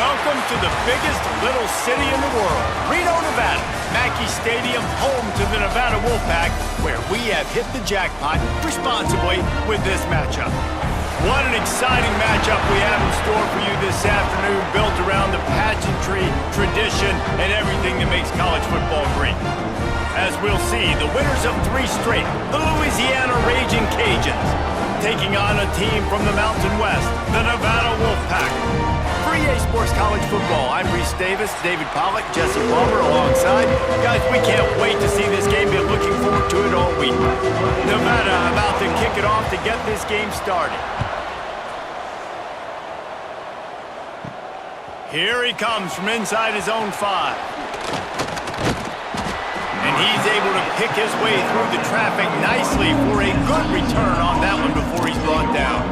Welcome to the biggest little city in the world, Reno, Nevada. Mackey Stadium, home to the Nevada Wolfpack, where we have hit the jackpot responsibly with this matchup. What an exciting matchup we have in store for you this afternoon, built around the pageantry, tradition, and everything that makes college football great. As we'll see, the winners of 3 straight, the Louisiana Raging Cajuns, taking on a team from the Mountain West, the Nevada Wolfpack. For EA Sports College Football, I'm Reese Davis, David Pollack, Jesse Palmer alongside. Guys, we can't wait to see this game. Been looking forward to it all week. Nevada about to kick it off to get this game started. Here he comes from inside his own 5. And he's able to pick his way through the traffic nicely for a good return on that one before he's brought down.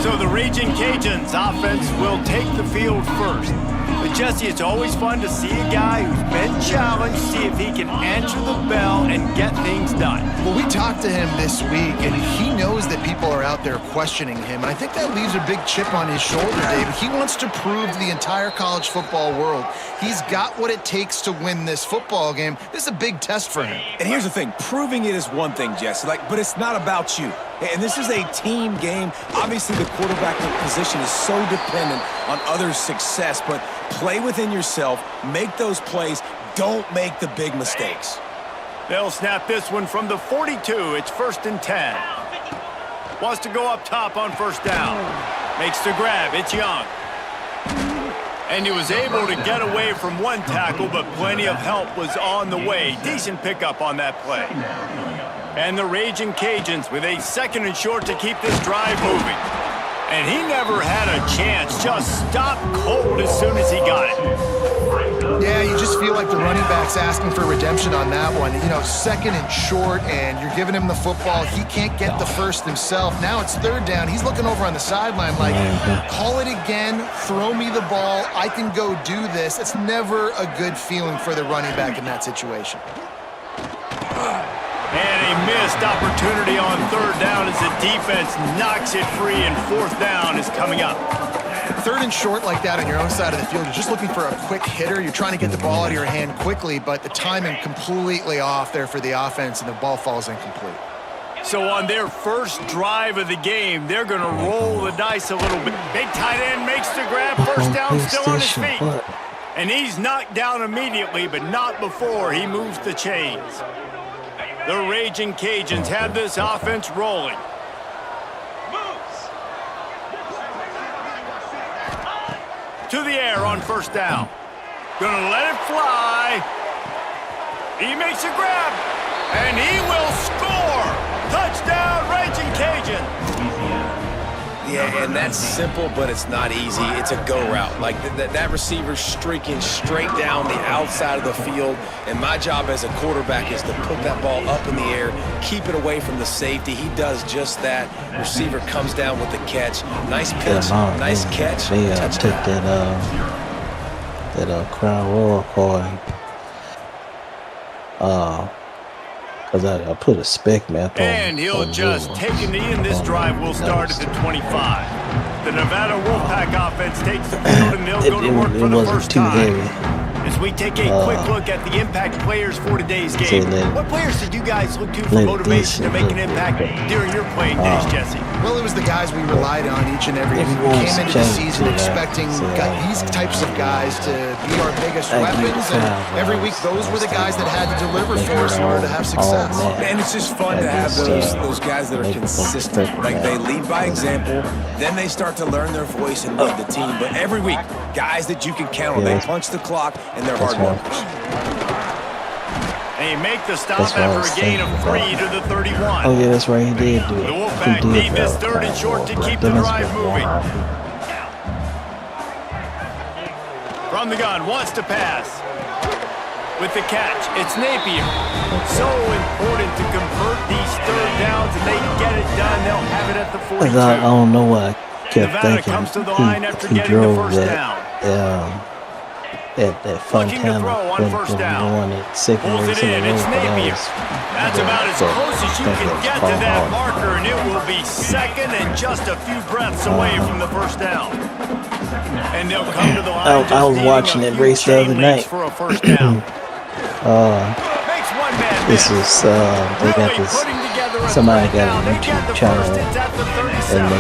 So the Raging Cajuns offense will take the field first. But Jesse, it's always fun to see a guy who's been challenged, see if he can answer the bell and get things done. Well, we talked to him this week, and he knows that people are out there questioning him. And I think that leaves a big chip on his shoulder, David. He wants to prove to the entire college football world he's got what it takes to win this football game. This is a big test for him. And here's the thing. Proving it is one thing, Jesse, but it's not about you. And this is a team game. Obviously, the quarterback position is so dependent on others' success, but play within yourself, make those plays, don't make the big mistakes. They'll snap this one from the 42. It's 1st and 10. Wants to go up top on 1st down. Makes the grab. It's Young. And he was able to get away from one tackle, but plenty of help was on the way. Decent pickup on that play. And the Raging Cajuns with a 2nd and short to keep this drive moving. And he never had a chance, just stopped cold as soon as he got it. Yeah, you just feel like the running back's asking for redemption on that one. You know, 2nd and short, and you're giving him the football. He can't get the first himself. Now it's 3rd down. He's looking over on the sideline like, call it again, throw me the ball, I can go do this. It's never a good feeling for the running back in that situation. And a missed opportunity on 3rd down as the defense knocks it free, and 4th down is coming up. 3rd and short like that on your own side of the field, you're just looking for a quick hitter. You're trying to get the ball out of your hand quickly, but the timing completely off there for the offense, and the ball falls incomplete. So on their first drive of the game, they're going to roll the dice a little bit. Big tight end makes the grab. 1st down, still on his feet. And he's knocked down immediately, but not before he moves the chains. The Raging Cajuns have this offense rolling. To the air on 1st down. Gonna let it fly. He makes a grab, and he will score. Touchdown, Raging Cajun. Yeah, and that's simple, but it's not easy. It's a go route. Like that receiver streaking straight down the outside of the field, and my job as a quarterback is to put that ball up in the air, keep it away from the safety. He does just that. Receiver comes down with the catch. Nice pitch, nice catch. They took that Crown Royal card. Because I put a spec map on. And he'll just take a knee, and this drive will start at the 25. The Nevada Wolfpack offense takes the field, and they'll go to work for the first time. As we take a quick look at the impact players for today's game, what players did you guys look to for motivation to make an impact during your playing days, Jesse? Well, it was the guys we relied on each and every week. We came into the season expecting these types of guys to be our biggest weapons, and every week those were the guys that had to deliver for us in order to have success. And it's just fun to have those guys that are consistent. Like, they lead by example, then they start to learn their voice and lead the team. But every week, guys that you can count on, they punch the clock, and they're hard workers. They make the stop after a gain of 3 to the 31. Oh, yeah, that's right. He did do it. The Wolfpack need this 3rd and short to keep the drive moving. From the gun, wants to pass. With the catch, it's Napier. So important to convert these 3rd downs, and they get it done. They'll have it at the 42. I don't know what I kept Nevada thinking. comes to the line after He getting the drove first that, down. that Fontana on first down. Going at 2nd Pulls it in, it's Napier. That's about as close as you can get to that marker, and it will be 2nd and just a few breaths away from the 1st down. And they'll come to the line. I was watching that race the other night. For a first down. Makes one man This miss. is they got this. Somebody got a YouTube channel, and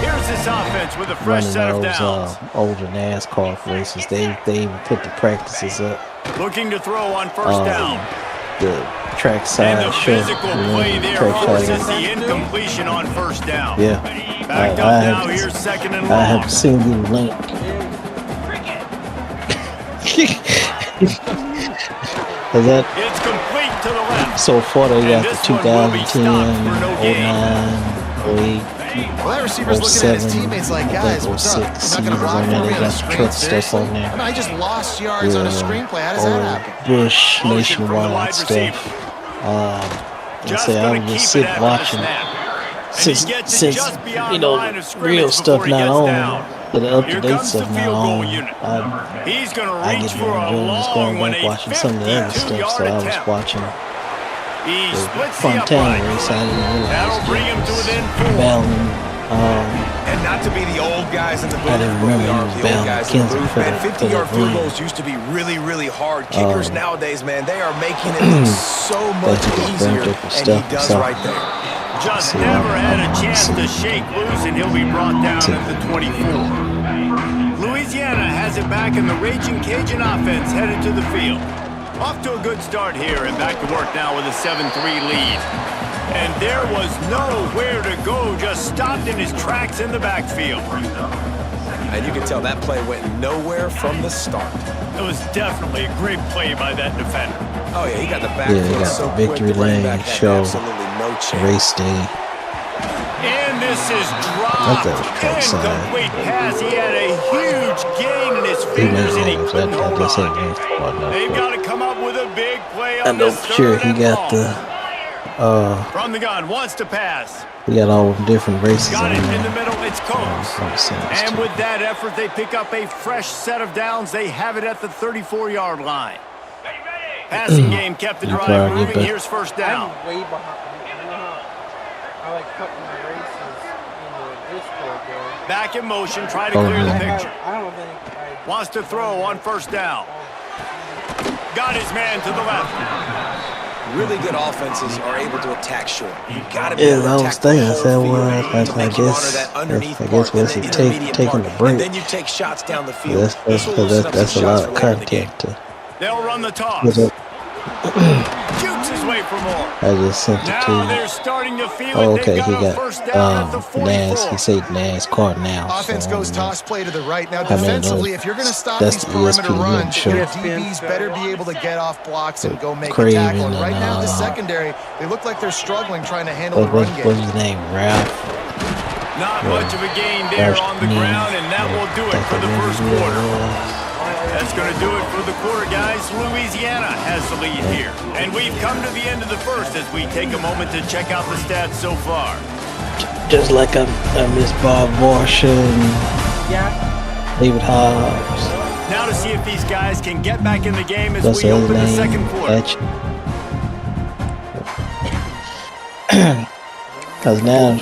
Here's this offense with a fresh running set of those downs. older NASCAR races. They even put the practices up. Looking to throw on first down. The track And side the show. physical play there track forces side. the incompletion on first down. Yeah. Backed up now, here's second and long. I have seen you link. Is that It's complete to the left. so far? They got the this one will be 2010, stopped for no gain. 09, 08. Well, that receiver's looking at his 07, teammates like, I guys, think what's up? 06 I'm not going to block seasons for on me there. on a They got screen. truck stuff Seriously? on there. I mean, I just lost yards on a screenplay. How does that happen? Bush Motion from the wide nationwide receiver. stuff. And Just say I gonna was keep just it sitting after the watching snap. And since he gets it since just beyond you the know line of scrimmage real before stuff he not gets on, down. but the up Here to date comes the stuff not field goal on. unit. He's going to I reach get for more a enjoyment just long going one, back a watching some of the other stuff. 52-yard So I was attempt. watching He the splits the Fontana upright. race. I didn't realize That'll bring him to within 4. Ballin. And not to be the old guys in the booth, I didn't but we remember he are was the bound old guys to in the Kansas booth. for Man, the- 50-yard for the field win. goals used to be really, really hard. Kickers nowadays, man, they are making it look so much he got easier, burnt up with and he stuff, does so- right there. Just See, never had a I'm chance to see. shake loose, and he'll be brought down at the 24. Louisiana has it back, and the Raging Cajun offense headed to the field. Off to a good start here, and back to work now with a 7-3 lead. And there was nowhere to go, just stopped in his tracks in the backfield. And you can tell that play went nowhere from the start. It was definitely a great play by that defender. Oh, yeah, he got the back Yeah, he foot got so the quick, victory the running lane back had show. absolutely no chance. Race day. And this is thought that was dropped. track side. Incomplete pass. He had a huge gain in his He fingers, and he made couldn't I hold guess on. ain't They've no. got to come up with a big play I on know this for sure third he and got long. From the gun, wants to pass. he got all different races Got on it in the there. middle. It's Combs. And And with that effort, they pick up a fresh set of downs. They have it at the 34-yard line. Passing game kept the You drive probably moving. bet. Here's first down. I'm way behind. You know how I like putting my races in the Discord there. Back in motion, try to Oh, clear the yeah. picture. I don't think I. Wants to throw on first down. Got his man to the left. Really good offenses are able to attack short. You got to be Yeah, able to I was attack the thinking, I whole said, field well, to I make you honor guess- that underneath I guess part and what's the he intermediate taking part. the break? And then you take shots down the field. That's This will loosen up that's some a shots lot of for later in the game. content. They'll run the toss. Was it? Jukes his way for more. I just sent it to Now you. they're starting to feel Oh, it. okay, They've he got a first down at the got 44. NAS. He said NASCAR now. Offense so, goes toss play to the right. Now, I mean, defensively, if you're going to stop that's these the perimeter ESPN runs, show. your DBs better be able to get off blocks and go make a Craven tackle. And right and, now, the secondary, they look like they're struggling trying to handle the What's run game. his name? Ralph. Not much of a gain there Ralph on the Name. ground, and that will do it for the first quarter. That's going to do it for the quarter, guys. Louisiana has the lead here. And we've come to the end of the first as we take a moment to check out the stats so far. Just like I miss Bob Marshall and Yeah. David Hobbs. Now to see if these guys can get back in the game as That's we the other open the name. second quarter. Because now,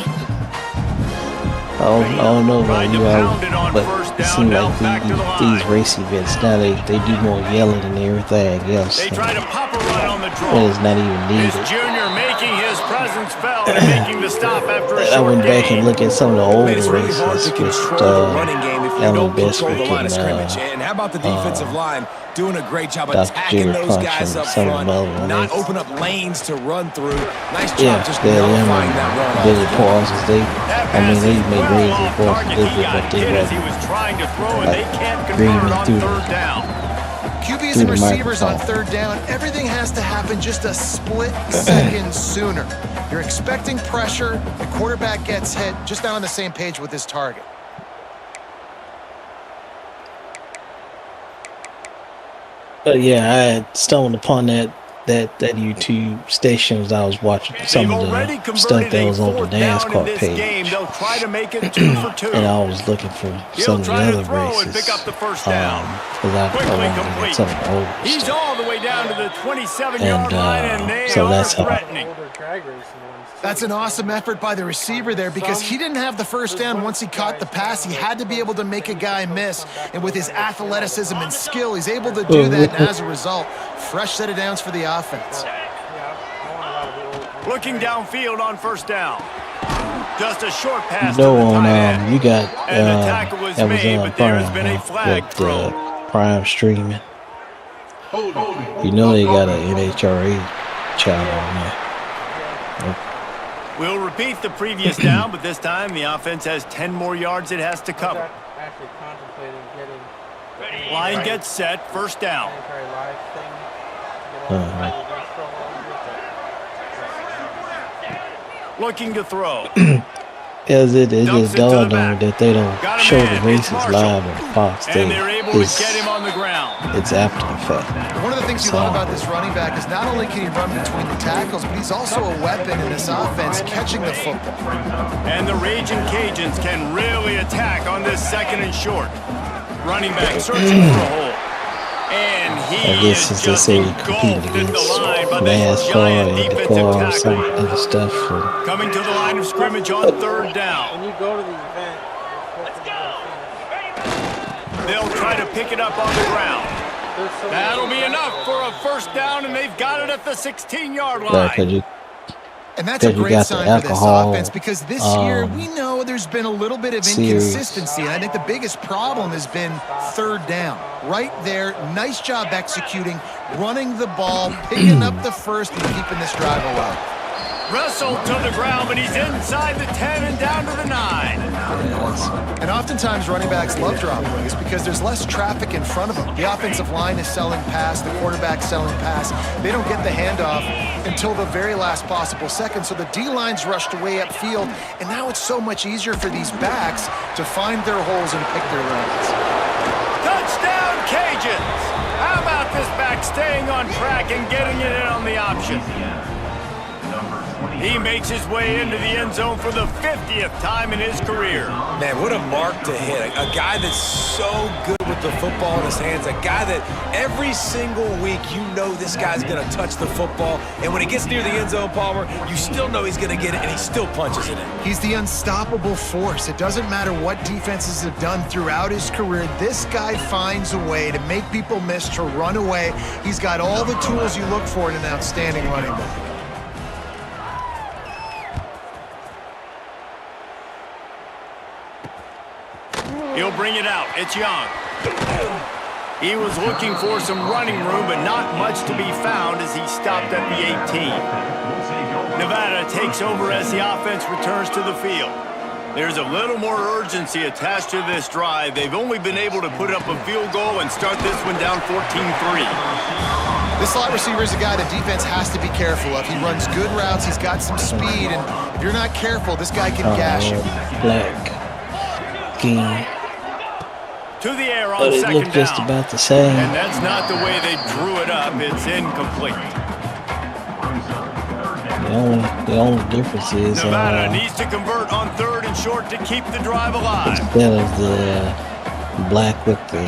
I don't know about Tried to you pound it all, on but first it down, seems now like back to the these line. race events now they do more yelling and everything else. They try to pop a run on the And draw. it's not even This needed. junior making his presence felt and making the stop after a I short went back and gain. looked at some of the older Man, it's really hard races to with control the running game if you Alan don't control the Bestwick line of and scrimmage. And how about the defensive line doing a great job Dr. attacking Jerry those Punch guys and up some of front, the other ones. not open up lanes to run through. Nice job yeah, just they're nullifying that run. them Billy Parsons. They, That I mean, pass they is made well raising off for us target. a little He bit, got but they hit as he wasn't. was trying to throw, and they can't Green convert it on through the- third down. QBs through and the receivers on microphone. third down, everything has to happen just a split second sooner. You're expecting pressure, the quarterback gets hit, just not on the same page with his target. But yeah, I had stumbled upon that that YouTube stations I was watching some of the stuff that was on the NASCAR page, they'll try to make it 2 for 2. and I was looking for some of the other races because I wanted to get some of the older He's stuff. all the way down to the 27-yard line, and they so are that's how threatening. That's an awesome effort by the receiver there because he didn't have the first down once he caught the pass. He had to be able to make a guy miss, and with his athleticism and skill, he's able to do that, and as a result, fresh set of downs for the offense. Looking downfield on first down. Just a short pass you know, to the on tight end. you got And the tackle was that was made, but there has Prime, been a flag with thrown. Prime streaming. You know they got an NHRA channel on there. We'll repeat the previous down, but this time the offense has 10 more yards it has to cover. Actually contemplating getting Line gets set, first down. Looking to throw. Because it just dawned on me that they don't show the races live on Fox. And they're able to get him on the ground. It's after the fact. One of the things you love about this running back is not only can he run between the tackles, but he's also a weapon in this offense catching the football. And the Raging Cajuns can really attack on this second and short. Running back searching for a hole. And he I guess since they say you compete against NASCAR and IndyCar or some other stuff. Coming to the line of scrimmage on third down. When you go to the event, they'll try to pick it up on the ground. That'll be enough for a first down, and they've got it at the 16-yard line. And that's a great sign for this offense because this year we know there's been a little bit of inconsistency, and I think the biggest problem has been third down. Right there, nice job executing, running the ball, picking up the first, and keeping this drive alive. Wrestled to the ground, but he's inside the 10 and down to the 9. And oftentimes running backs love drop plays because there's less traffic in front of them. The offensive line is selling pass, the quarterback's selling pass. They don't get the handoff until the very last possible second, so the D-line's rushed away upfield, and now it's so much easier for these backs to find their holes and pick their lanes. Touchdown, Cajuns! How about this back staying on track and getting it in on the option? He makes his way into the end zone for the 50th time in his career. Man, what a mark to hit. A guy that's so good with the football in his hands. A guy that every single week you know this guy's going to touch the football. And when he gets near the end zone, Palmer, you still know he's going to get it, and he still punches it in. He's the unstoppable force. It doesn't matter what defenses have done throughout his career. This guy finds a way to make people miss, to run away. He's got all the tools you look for in an outstanding running back. He'll bring it out. It's Young. He was looking for some running room, but not much to be found as he stopped at the 18. Nevada takes over as the offense returns to the field. There's a little more urgency attached to this drive. They've only been able to put up a field goal and start this one down 14-3. This slot receiver is a guy the defense has to be careful of. He runs good routes. He's got some speed, and if you're not careful, this guy can gash you. Black. King. To the air on But it second looked just down. about the same. And that's not the way they drew it up. It's incomplete. The only difference is Nevada needs to convert on third and short to keep the drive alive. instead of the black with the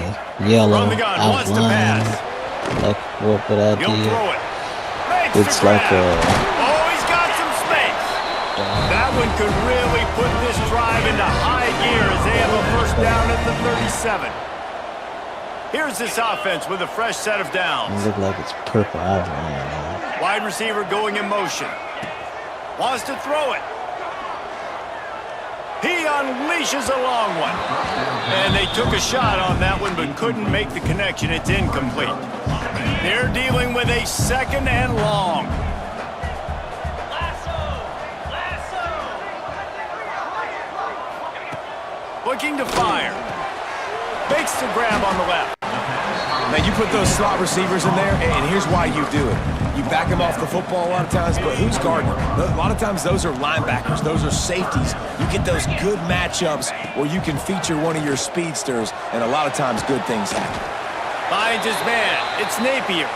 yellow From the gun, wants to outline, pass. like what I He'll did, throw it. Makes it's the like grab. a Oh, he's got some space. That one could really put this drive into high gear as they have a first down at the 37. Here's this offense with a fresh set of downs. it look like it's purple outline. Wide receiver going in motion. Wants to throw it. He unleashes a long one. And they took a shot on that one but couldn't make the connection. It's incomplete. They're dealing with a second and long. Looking to fire. Makes the grab on the left. Now, you put those slot receivers in there, and here's why you do it. You back them off the football a lot of times, but who's guarding them? A lot of times those are linebackers. Those are safeties. You get those good matchups where you can feature one of your speedsters, and a lot of times good things happen. Finds his man. It's Napier.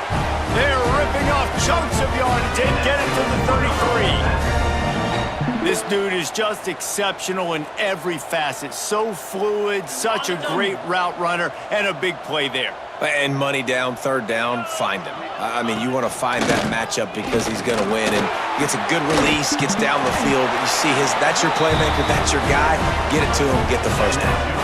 They're ripping off chunks of yardage and get it to the 33. This dude is just exceptional in every facet. So fluid, such a great route runner, and a big play there. And money down, third down, find him. I mean, you want to find that matchup because he's going to win. And gets a good release, gets down the field. You see that's your playmaker, that's your guy. Get it to him, get the first down.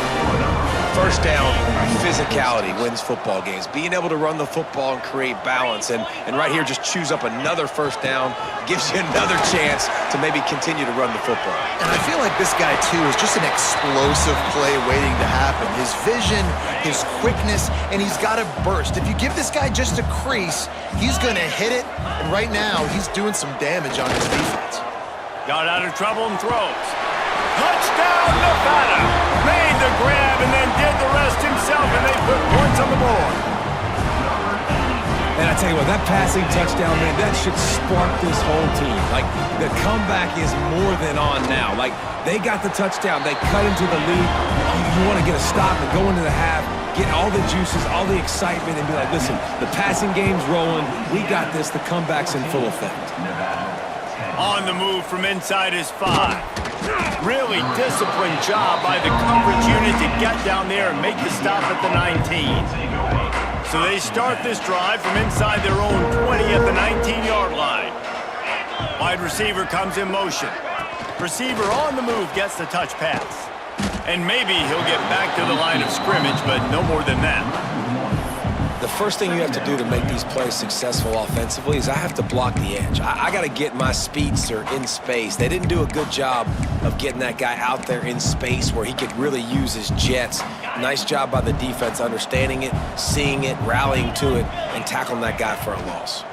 First down, physicality wins football games. Being able to run the football and create balance. And right here, just choose up another first down, gives you another chance to maybe continue to run the football. And I feel like this guy, too, is just an explosive play waiting to happen. His vision, his quickness, and he's got a burst. If you give this guy just a crease, he's going to hit it. And right now, he's doing some damage on his defense. Got out of trouble and throws. Touchdown, Nevada! Made the grab and then did the rest himself, and they put points on the board. And I tell you what, that passing touchdown, man, that should spark this whole team. Like, the comeback is more than on now. Like, they got the touchdown. They cut into the lead. You want to get a stop and go into the half, get all the juices, all the excitement, and be like, listen, the passing game's rolling. We got this. The comeback's in full effect. On the move from inside his 5. Really disciplined job by the coverage unit to get down there and make the stop at the 19. So they start this drive from inside their own 20 at the 19-yard line. Wide receiver comes in motion. Receiver on the move gets the touch pass. And maybe he'll get back to the line of scrimmage, but no more than that. The first thing you have to do to make these plays successful offensively is I have to block the edge. I got to get my speedster in space. They didn't do a good job of getting that guy out there in space where he could really use his jets. Nice job by the defense understanding it, seeing it, rallying to it, and tackling that guy for a loss.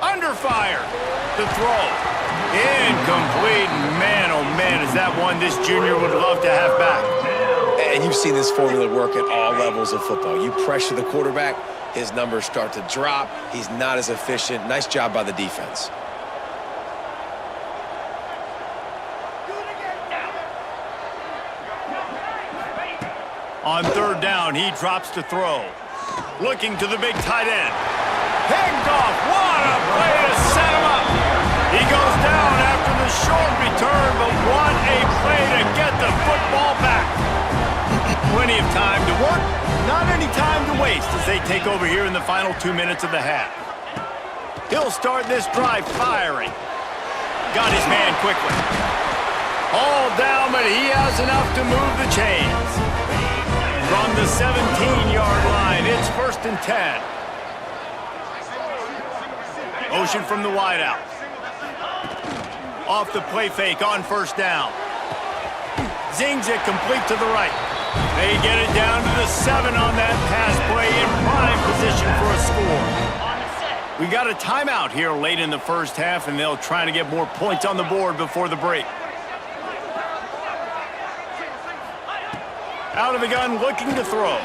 Under fire. The throw. Incomplete. Man, oh man, is that one this junior would love to have back. And you've seen this formula work at all levels of football. You pressure the quarterback, his numbers start to drop. He's not as efficient. Nice job by the defense. On third down, he drops to throw. Looking to the big tight end. Picked off. What a play to set him up. He goes down after the short return, but what a play to get the football back. Plenty of time to work, not any time to waste as they take over here in the final 2 minutes of the half. He'll start this drive firing. Got his man quickly. All down, but he has enough to move the chains. From the 17-yard line, it's 1st and 10. Motion from the wideout. Off the play fake on first down. Zings it complete to the right. They get it down to the 7 on that pass play in prime position for a score. We got a timeout here late in the first half, and they'll try to get more points on the board before the break. Out of the gun, looking to throw.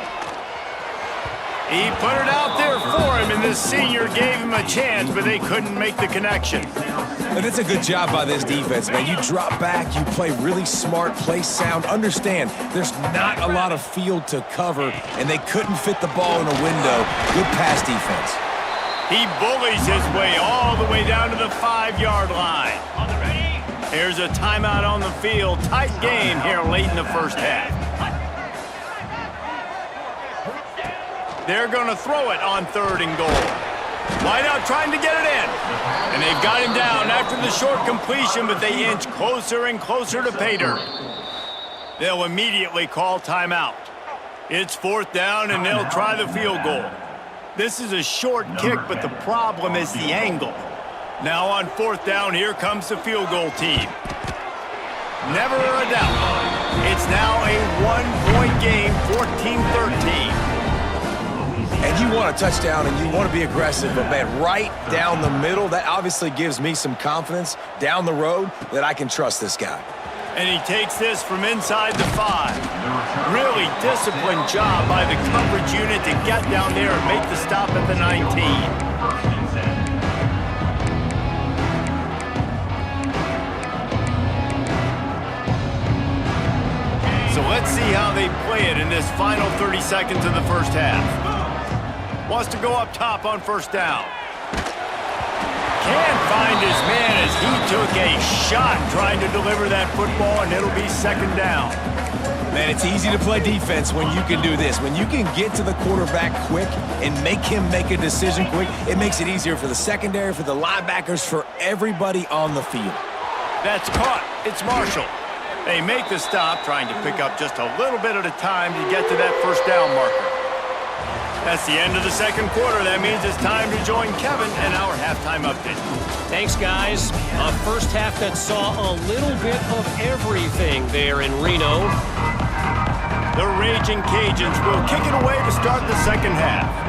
He put it out there for him, and this senior gave him a chance, but they couldn't make the connection. And it's a good job by this defense, man. You drop back, you play really smart, play sound. Understand, there's not a lot of field to cover, and they couldn't fit the ball in a window. Good pass defense. He bullies his way all the way down to the 5-yard line. Here's a timeout on the field. Tight game here late in the first half. They're going to throw it on 3rd and goal. Wideout trying to get it in. And they've got him down after the short completion, but they inch closer and closer to pay dirt. They'll immediately call timeout. It's 4th down, and they'll try the field goal. This is a short kick, but the problem is the angle. Now on 4th down, here comes the field goal team. Never a doubt. It's now a 1-point game, 14-13. And you want a touchdown and you want to be aggressive, but man, right down the middle, that obviously gives me some confidence down the road that I can trust this guy. And he takes this from inside the 5. Really disciplined job by the coverage unit to get down there and make the stop at the 19. So Let's see how they play it in this final 30 seconds of the first half. Wants to go up top on first down. Can't find his man as he took a shot trying to deliver that football, and it'll be second down. Man, it's easy to play defense when you can do this. When you can get to the quarterback quick and make him make a decision quick, it makes it easier for the secondary, for the linebackers, for everybody on the field. That's caught. It's Marshall. They make the stop, trying to pick up just a little bit at a time to get to that first down marker. That's the end of the second quarter. That means it's time to join Kevin and our halftime update. Thanks, guys. A first half that saw a little bit of everything there in Reno. The Raging Cajuns will kick it away to start the second half.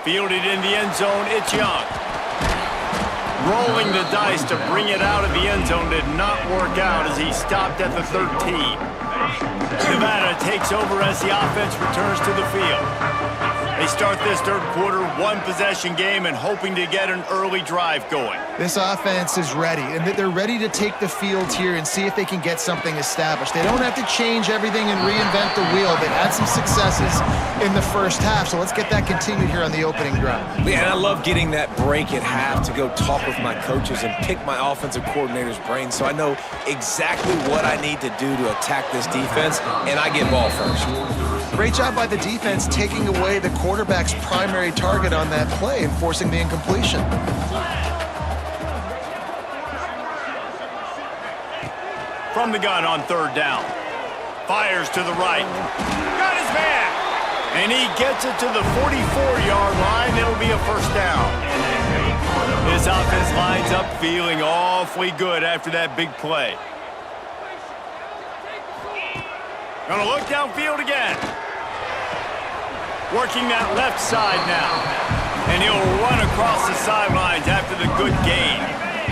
Fielded in the end zone, it's Young. Rolling the dice to bring it out of the end zone did not work out as he stopped at the 13. Nevada takes over as the offense returns to the field. They start this third quarter one-possession game and hoping to get an early drive going. This offense is ready, and they're ready to take the field here and see if they can get something established. They don't have to change everything and reinvent the wheel. They've had some successes in the first half, so let's get that continued here on the opening drive. Yeah, and I love getting that break at half to go talk with my coaches and pick my offensive coordinator's brain so I know exactly what I need to do to attack this defense, and I get ball first. Great job by the defense taking away the quarterback's primary target on that play and forcing the incompletion. From the gun on third down. Fires to the right. Got his man! And he gets it to the 44-yard line. It'll be a first down. This offense lines up feeling awfully good after that big play. Gonna look downfield again. Working that left side now. And he'll run across the sidelines after the good gain.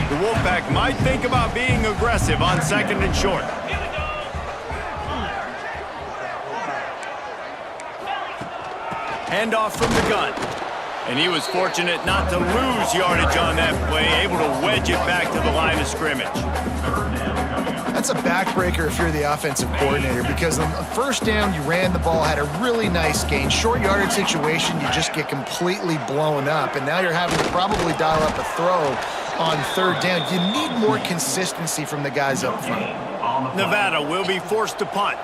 The Wolfpack might think about being aggressive on second and short. Handoff from the gun. And he was fortunate not to lose yardage on that play, able to wedge it back to the line of scrimmage. That's a backbreaker if you're the offensive coordinator, because on first down, you ran the ball, had a really nice gain. Short yardage situation, you just get completely blown up, and now you're having to probably dial up a throw on third down. You need more consistency from the guys up front. Nevada will be forced to punt.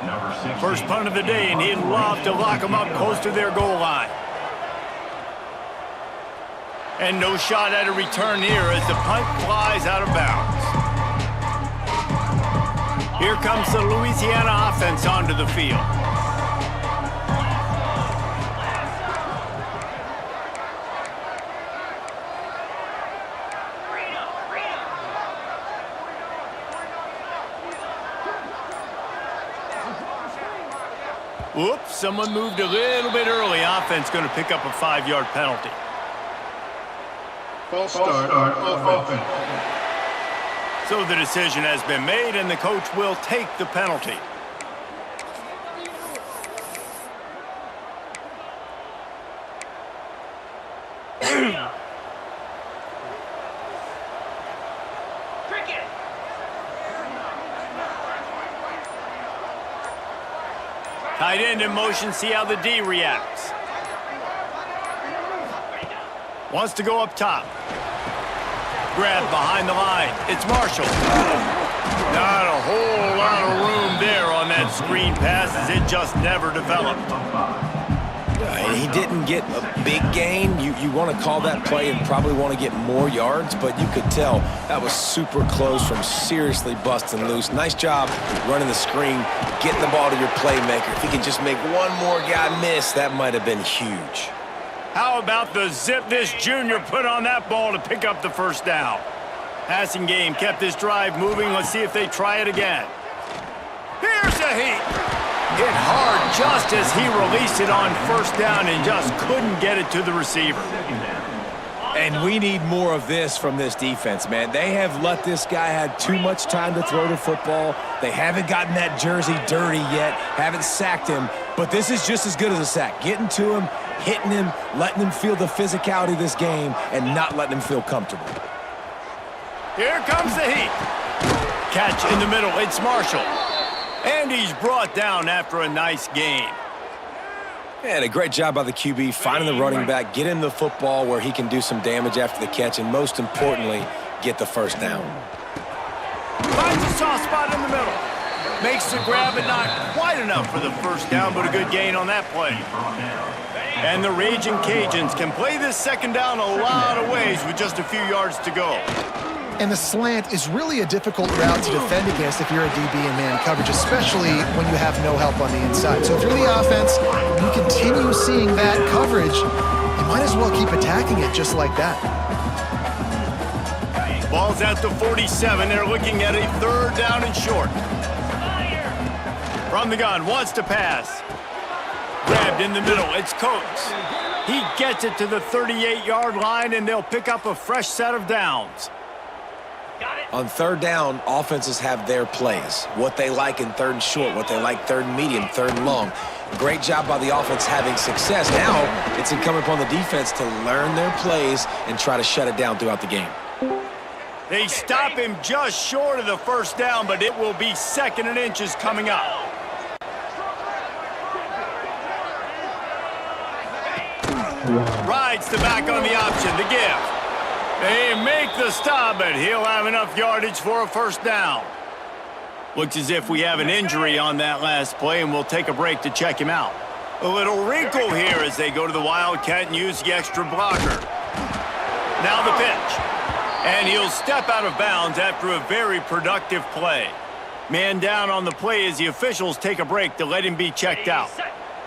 First punt of the day, and he'd love to lock them up close to their goal line. And no shot at a return here as the punt flies out of bounds. Here comes the Louisiana offense onto the field. Whoops, someone moved a little bit early. Offense going to pick up a 5-yard penalty. False start on offense. So the decision has been made, and the coach will take the penalty. Tight end in motion, see how the D reacts. Wants to go up top. Grab behind the line. It's Marshall. Not a whole lot of room there on that screen pass as it just never developed. He didn't get a big gain. You want to call that play and probably want to get more yards, but you could tell that was super close from seriously busting loose. Nice job running the screen, getting the ball to your playmaker. If he could just make one more guy miss, that might have been huge. How about the zip this junior put on that ball to pick up the first down? Passing game kept this drive moving. Let's see if they try it again. Here's a heat. Hit hard just as he released it on first down and just couldn't get it to the receiver. And we need more of this from this defense, man. They have let this guy have too much time to throw the football. They haven't gotten that jersey dirty yet, haven't sacked him, but this is just as good as a sack. Getting to him, hitting him, letting him feel the physicality of this game, and not letting him feel comfortable. Here comes the heat. Catch in the middle. It's Marshall. And he's brought down after a nice gain. And a great job by the QB finding the running back, get him the football where he can do some damage after the catch, and most importantly, get the first down. Finds a soft spot in the middle. Makes the grab, but not quite enough for the first down, but a good gain on that play. And the Raging Cajuns can play this second down a lot of ways with just a few yards to go. And the slant is really a difficult route to defend against if you're a DB in man coverage, especially when you have no help on the inside. So if you're the offense, you continue seeing that coverage, you might as well keep attacking it just like that. Ball's at the 47. They're looking at a third down and short. From the gun, wants to pass. Grabbed in the middle, it's Coates. He gets it to the 38-yard line, and they'll pick up a fresh set of downs. On third down, offenses have their plays. What they like in third and short, what they like third and medium, third and long. Great job by the offense having success. Now, it's incumbent upon the defense to learn their plays and try to shut it down throughout the game. They stop him just short of the first down, but it will be 2nd and inches coming up. Rides the back on the option, the give. They make the stop, but he'll have enough yardage for a first down. Looks as if we have an injury on that last play, and we'll take a break to check him out. A little wrinkle here as they go to the Wildcat and use the extra blocker. Now the pitch. And he'll step out of bounds after a very productive play. Man down on the play as the officials take a break to let him be checked out.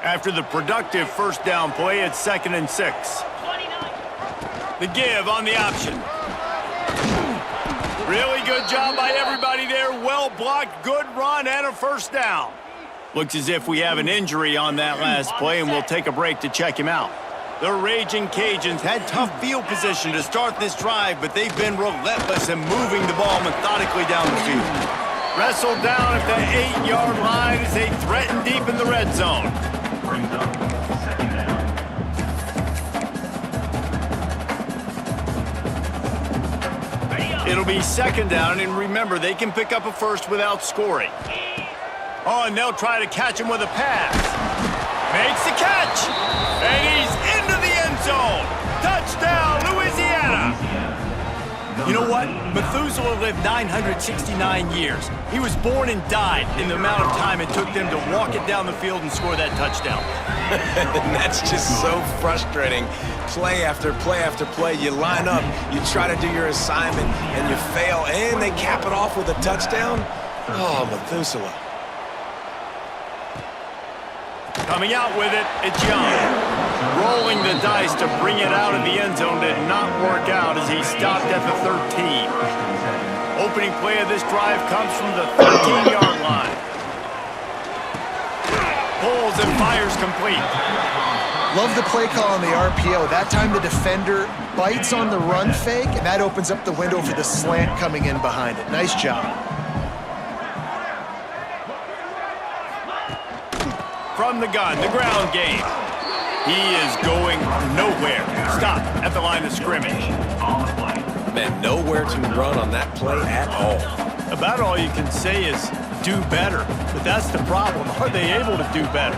After the productive first down play, it's 2nd and 6. The give on the option. Really good job by everybody there. Well blocked, good run, and a first down. Looks as if we have an injury on that last play, and we'll take a break to check him out. The Raging Cajuns had tough field position to start this drive, but they've been relentless in moving the ball methodically down the field. Wrestled down at the 8-yard line as they threaten deep in the red zone. It'll be 2nd down, and remember, they can pick up a first without scoring. Oh, and they'll try to catch him with a pass. Makes the catch, and he's into the end zone. Touchdown, Louisiana. You know what? Methuselah lived 969 years. He was born and died in the amount of time it took them to walk it down the field and score that touchdown. And that's just so frustrating. Play after play after play, you line up, you try to do your assignment, and you fail, and they cap it off with a touchdown? Oh, Methuselah. Coming out with it, it's Young. Rolling the dice to bring it out of the end zone did not work out as he stopped at the 13. Opening play of this drive comes from the 13-yard line. Pulls and fires complete. Love the play call on the RPO. That time the defender bites on the run fake, and that opens up the window for the slant coming in behind it. Nice job. From the gun, the ground game. He is going nowhere. Stop at the line of scrimmage. Man, nowhere to run on that play at all. About all you can say is do better. But that's the problem. Are they able to do better?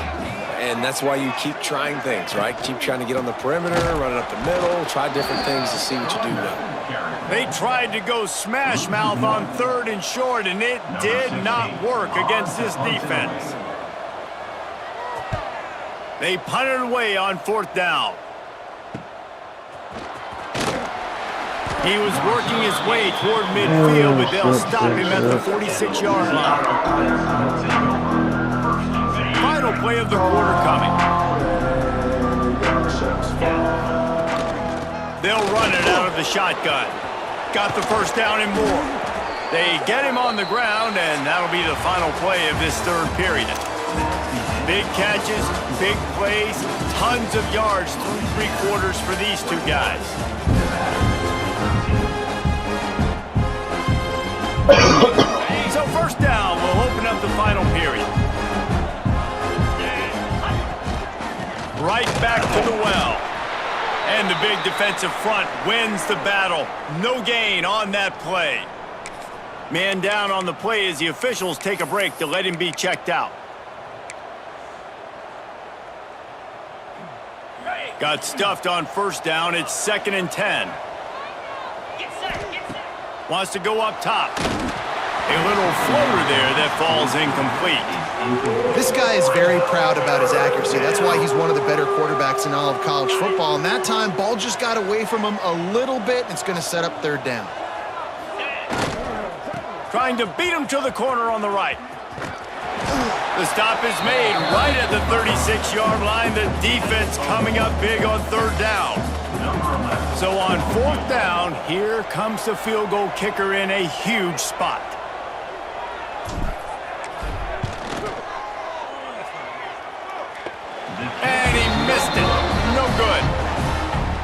And that's why you keep trying things, right? Keep trying to get on the perimeter, run it up the middle, try different things to see what you do well. They tried to go smash mouth on 3rd and short, and it did not work against this defense. They punted away on 4th down. He was working his way toward midfield, but they'll stop him at the 46-yard line. Final play of the quarter coming. They'll run it out of the shotgun. Got the first down and more. They get him on the ground, and that'll be the final play of this 3rd period. Big catches, big plays, tons of yards through 3 quarters for these two guys. So 1st down will open up the final period. Right back to the well. And the big defensive front wins the battle. No gain on that play. Man down on the play as the officials take a break to let him be checked out. Got stuffed on first down. It's 2nd and 10. Wants to go up top. A little floater there that falls incomplete. This guy is very proud about his accuracy. That's why he's one of the better quarterbacks in all of college football. And that time, ball just got away from him a little bit. It's going to set up 3rd down. Trying to beat him to the corner on the right. The stop is made right at the 36-yard line. The defense coming up big on 3rd down. So on 4th down, here comes the field goal kicker in a huge spot. And he missed it. No good.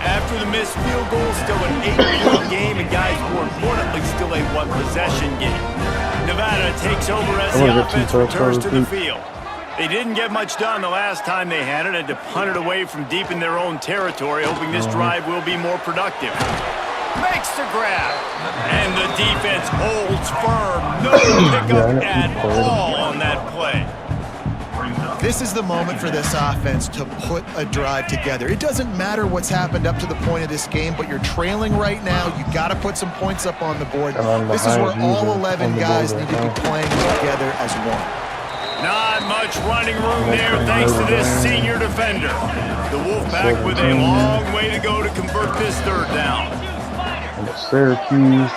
After the missed field goal, still an 8-point game, and guys, more importantly, still a one-possession game. Nevada takes over as the offense returns to the field. They didn't get much done the last time they had to punt it away from deep in their own territory, hoping this drive will be more productive. Makes the grab, and the defense holds firm. No pickup at all on that play. This is the moment for this offense to put a drive together. It doesn't matter what's happened up to the point of this game, but you're trailing right now. You got to put some points up on the board. This is where all 11 guys need to be playing together as one. Not much running room there thanks to this senior defender. The Wolfpack with a long way to go to convert this 3rd down. Syracuse.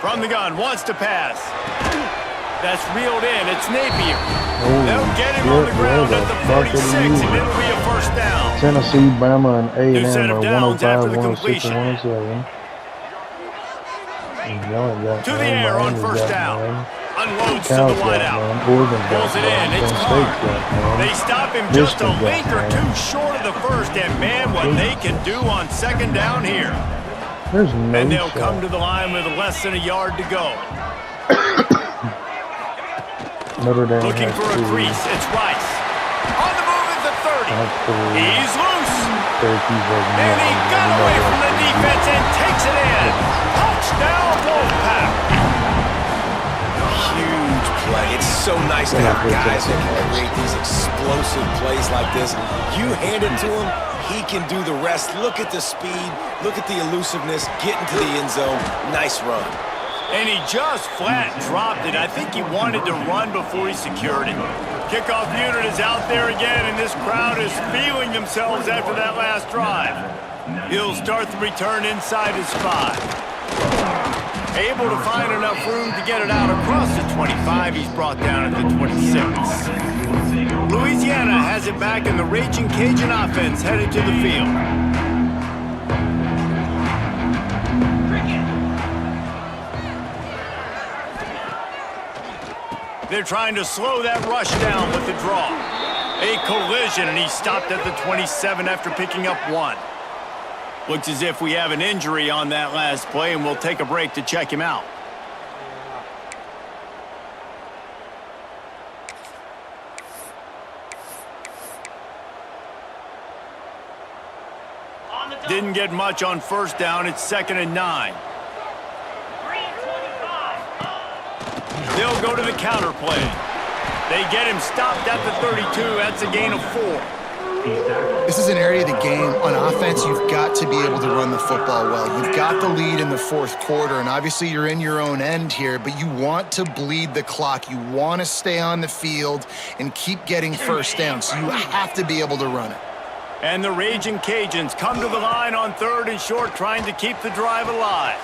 From the gun, wants to pass. That's reeled in. It's Napier. They'll get him on the ground at the 46, and it'll be a 1st down. Tennessee, Bama, and New set A&M of are downs 105, after the 106, completion. and 107. To the air on 1st down. Unloads to the wideout. Pulls it in. It's Carr. They stop him just a link or two short of the 1st, and man, what they can do on 2nd down here. There's no And they'll shot. come to the line with less than a yard to go. Notre Dame Looking has for a 2. crease. It's Rice. On the move at the 30. He's loose. Syracuse has And he got away from the defense and takes it in. Touchdown, Wolfpack. Huge play. It's so nice to have guys that can create these explosive plays like this. You hand it to him, he can do the rest. Look at the speed. Look at the elusiveness. Get into the end zone. Nice run. And he just flat dropped it. I think he wanted to run before he secured it. Kickoff unit is out there again, and this crowd is feeling themselves after that last drive. He'll start the return inside his 5. Able to find enough room to get it out across the 25. He's brought down at the 26. Louisiana has it back, and the Raging Cajun offense headed to the field. They're trying to slow that rush down with the draw. A collision, and he stopped at the 27 after picking up 1. Looks as if we have an injury on that last play, and we'll take a break to check him out. Didn't get much on 1st down. It's 2nd and 9. They'll go to the counter play. They get him stopped at the 32. That's a gain of 4. This is an area of the game. On offense, you've got to be able to run the football well. You've got the lead in the 4th quarter, and obviously you're in your own end here, but you want to bleed the clock. You want to stay on the field and keep getting 1st down, so you have to be able to run it. And the Raging Cajuns come to the line on 3rd and short, trying to keep the drive alive.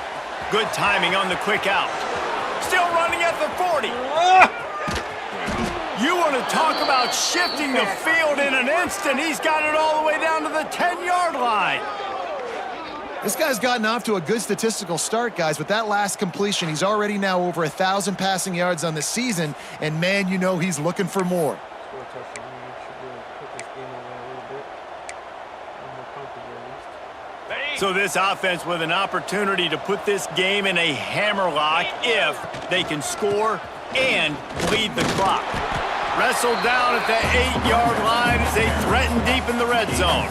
Good timing on the quick out. Still running at the 40. You want to talk about shifting the field in an instant. He's got it all the way down to the 10-yard line. This guy's gotten off to a good statistical start, guys. With that last completion, he's already now over 1,000 passing yards on the season, and man, you know he's looking for more. So this offense with an opportunity to put this game in a hammerlock if they can score and bleed the clock. Wrestled down at the 8-yard line as they threaten deep in the red zone.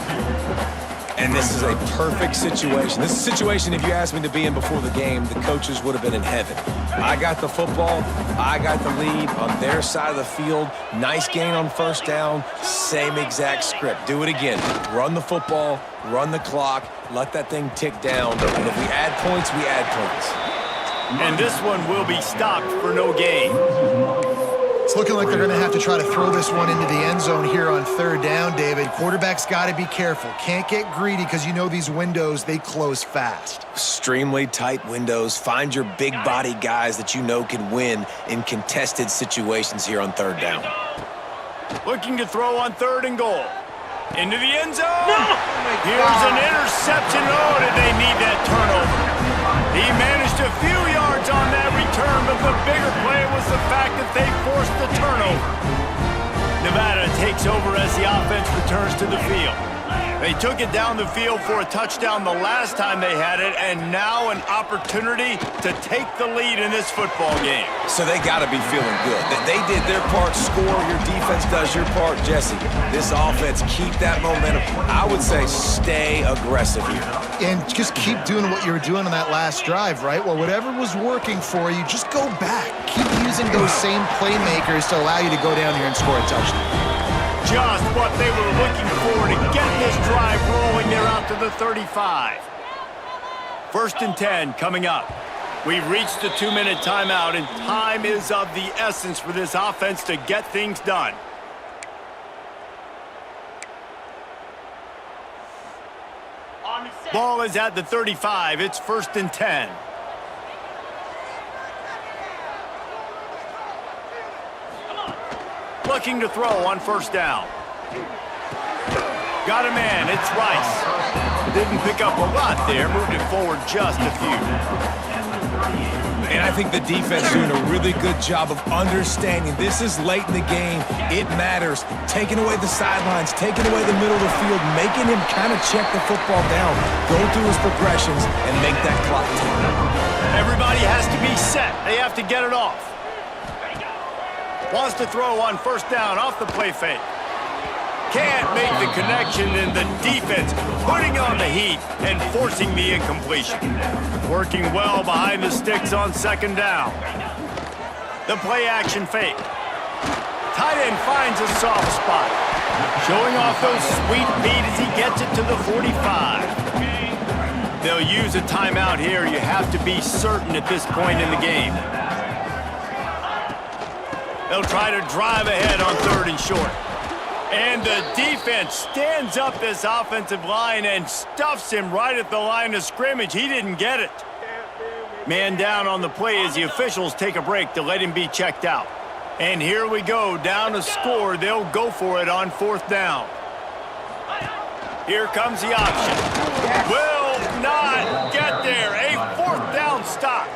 And this is a perfect situation. This is a situation, if you asked me to be in before the game, the coaches would have been in heaven. I got the football. I got the lead on their side of the field. Nice gain on first down. Same exact script. Do it again. Run the football, run the clock, let that thing tick down. And if we add points, we add points. And this one will be stopped for no gain. It's looking like they're going to have to try to throw this one into the end zone here on third down, David. Quarterback's got to be careful. Can't get greedy because you know these windows, they close fast. Extremely tight windows. Find your big body guys that you know can win in contested situations here on third down. Looking to throw on 3rd and goal. Into the end zone. No! Here's an interception. Oh, did they need that turnover? He managed a few yards on that return, but the bigger play was the fact that they forced the turnover. Nevada takes over as the offense returns to the field. They took it down the field for a touchdown the last time they had it, and now an opportunity to take the lead in this football game. So they got to be feeling good. They did their part, score, your defense does your part, Jesse. This offense, keep that momentum. I would say stay aggressive here. And just keep doing what you were doing on that last drive, right? Well, whatever was working for you, just go back. Keep using those same playmakers to allow you to go down here and score a touchdown. Just what they were looking for to get this drive rolling. They're out to the 35. 1st and 10 coming up. We've reached the 2-minute timeout, and time is of the essence for this offense to get things done. Ball is at the 35. It's 1st and 10. Looking to throw on 1st down. Got a man. It's Rice. Didn't pick up a lot there. Moved it forward just a few. And I think the defense is doing a really good job of understanding this is late in the game. It matters. Taking away the sidelines, taking away the middle of the field, making him kind of check the football down, go through his progressions, and make that clock tick. Everybody has to be set. They have to get it off. Wants to throw on 1st down off the play fake. Can't make the connection, and the defense putting on the heat and forcing the incompletion. Working well behind the sticks on 2nd down. The play action fake. Tight end finds a soft spot. Showing off those sweet feet as he gets it to the 45. They'll use a timeout here. You have to be certain at this point in the game. They'll try to drive ahead on 3rd and short. And the defense stands up this offensive line and stuffs him right at the line of scrimmage. He didn't get it. Man down on the play as the officials take a break to let him be checked out. And here we go, down to score. They'll go for it on 4th down. Here comes the option. Will not get there. A 4th down stop.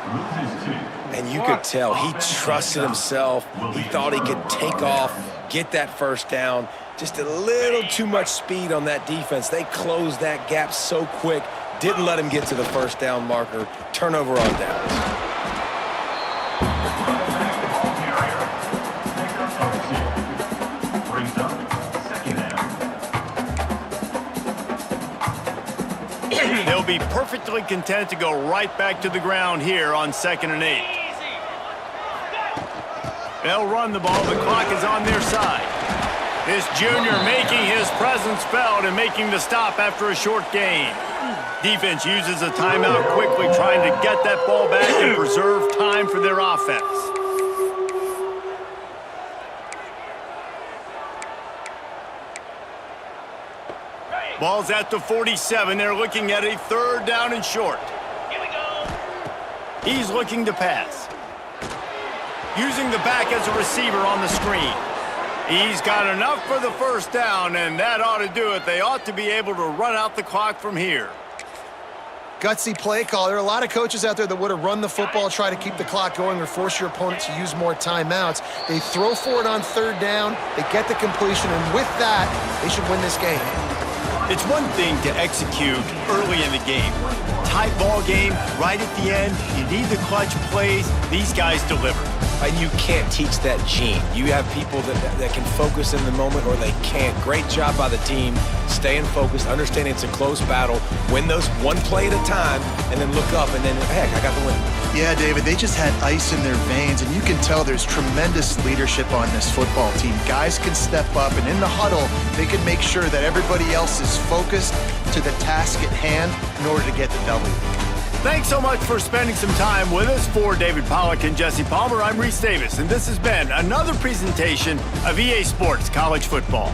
And you could tell he trusted himself. He thought he could take off, get that 1st down. Just a little too much speed on that defense. They closed that gap so quick. Didn't let him get to the 1st down marker. Turnover on downs. They'll be perfectly content to go right back to the ground here on 2nd and 8. They'll run the ball. The clock is on their side. This junior making his presence felt and making the stop after a short gain. Defense uses a timeout quickly, trying to get that ball back and preserve time for their offense. Ball's at the 47. They're looking at a 3rd down and short. Here we go. He's looking to pass. Using the back as a receiver on the screen. He's got enough for the 1st down, and that ought to do it. They ought to be able to run out the clock from here. Gutsy play call. There are a lot of coaches out there that would have run the football, try to keep the clock going, or force your opponent to use more timeouts. They throw for it on 3rd down. They get the completion, and with that, they should win this game. It's one thing to execute early in the game. Tight ball game, right at the end, you need the clutch plays. These guys deliver. And you can't teach that gene. You have people that can focus in the moment or they can't. Great job by the team, staying focused, understanding it's a close battle, win those one play at a time, and then look up and then, heck, I got the win. Yeah, David, they just had ice in their veins, and you can tell there's tremendous leadership on this football team. Guys can step up, and in the huddle, they can make sure that everybody else is focused to the task at hand in order to get the W. Thanks so much for spending some time with us. For David Pollack and Jesse Palmer, I'm Reese Davis, and this has been another presentation of EA Sports College Football.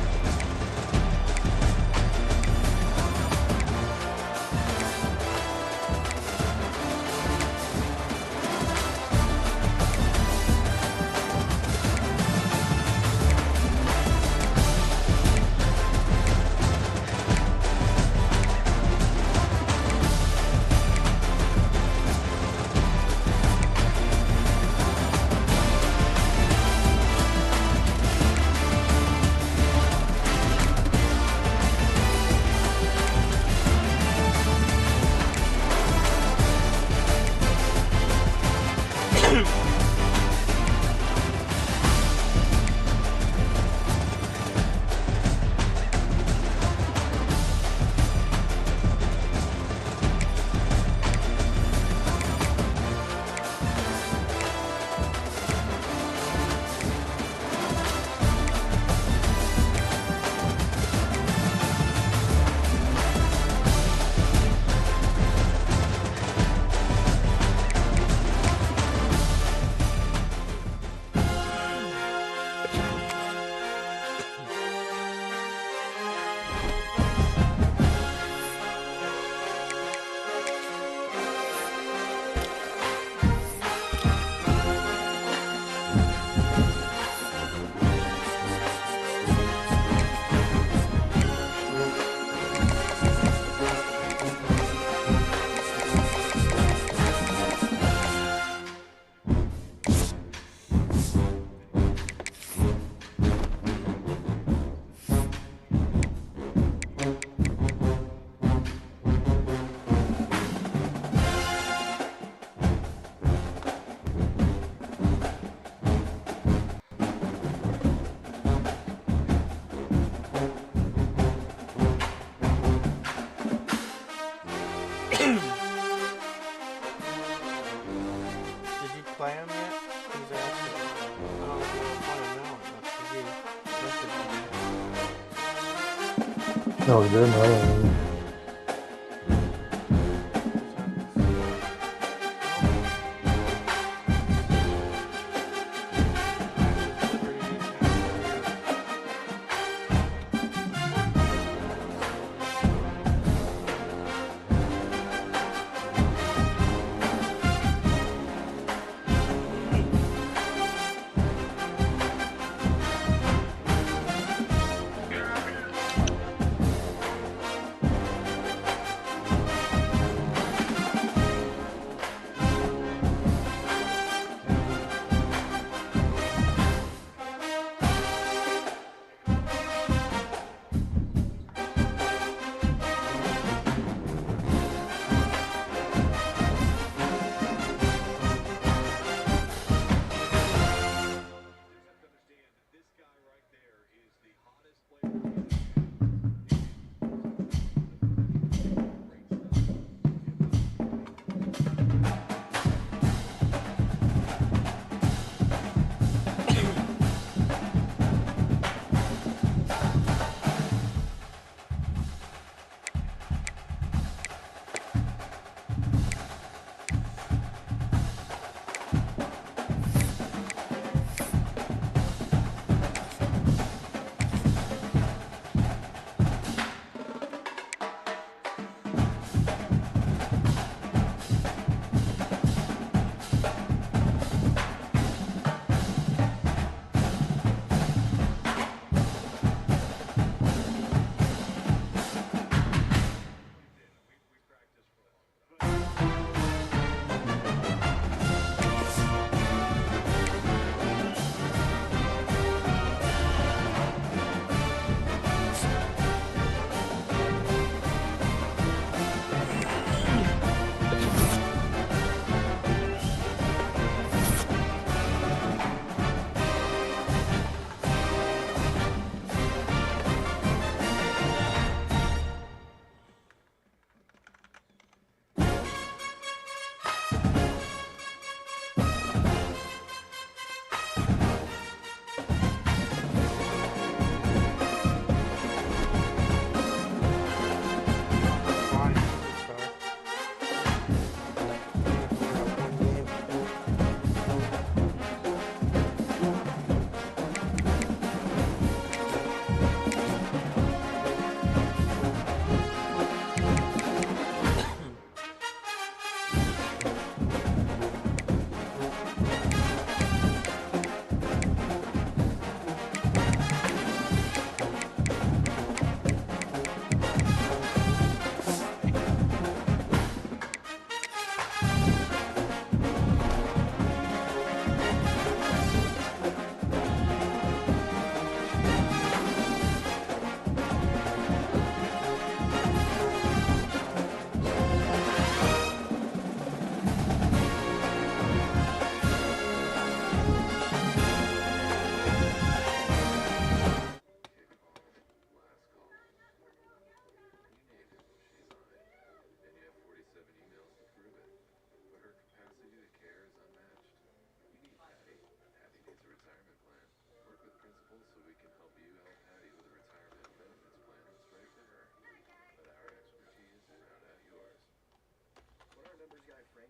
No, they're not.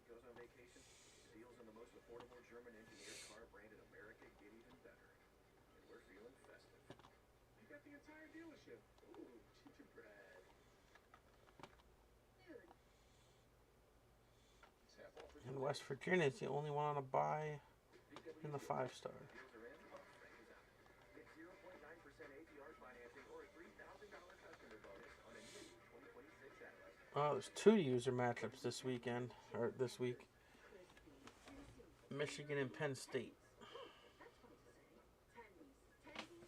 goes on vacation, the deals on the most affordable German-engineered car brand in America get even better. And we're feeling festive. You got the entire dealership. Ooh, gingerbread. Dude. It's half off for In West Virginia, it's the only one on a buy in the 5-star. deals are in. Get 0.9% APR financing or a $3,000 customer bonus on a new 2026 Atlas. Oh, there's 2 user matchups this weekend, or this week. Michigan and Penn State. That's funny to say. Tendies.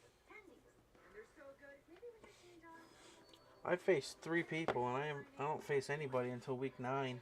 And they're so good. Maybe we could change our... I faced 3 people, and I don't face anybody until week 9.